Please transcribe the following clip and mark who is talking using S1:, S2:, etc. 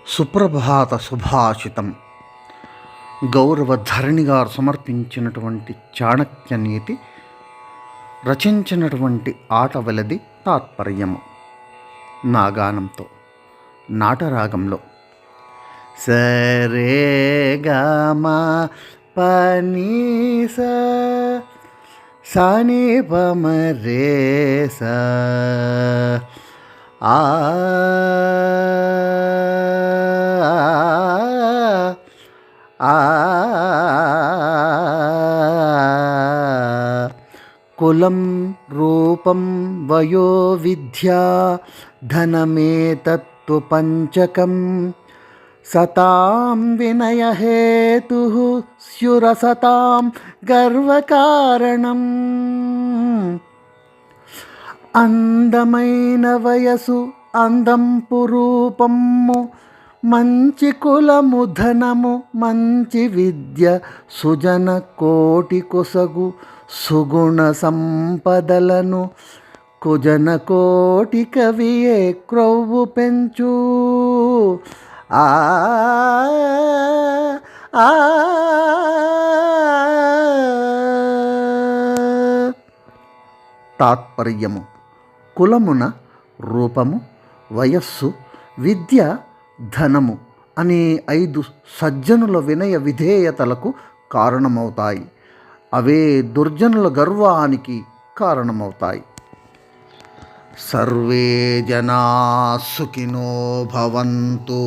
S1: సుప్రభాత సుభాషితం గౌరవధరణి గారు సమర్పించినటువంటి చాణక్య నీతి రచించినటువంటి ఆట వెలది తాత్పర్యము నాగానంతో నాటరాగంలో సరే గమ పని సాని పమరే స ఆ కులం రూపం వయో విద్యా ధనమేతత్తు పంచకం సతాం వినయహేతు స్యురసతాం గర్వకారణం. అందమైన వయసు అందంపు రూపము మంచి కులము ధనము మంచి విద్య సుజన కోటి కొసగు సుగుణ సంపదలను కుజన కోటి కవియే క్రొవ్వు పెంచు. ఆ తాత్పర్యము కులమున రూపము వయస్సు విద్య ధనము అనే 5 సజ్జనుల వినయ విధేయతలకు కారణమవుతాయి. అవే దుర్జనుల గర్వానికి కారణమవుతాయి. సర్వే జనా సుఖినో భవంతు.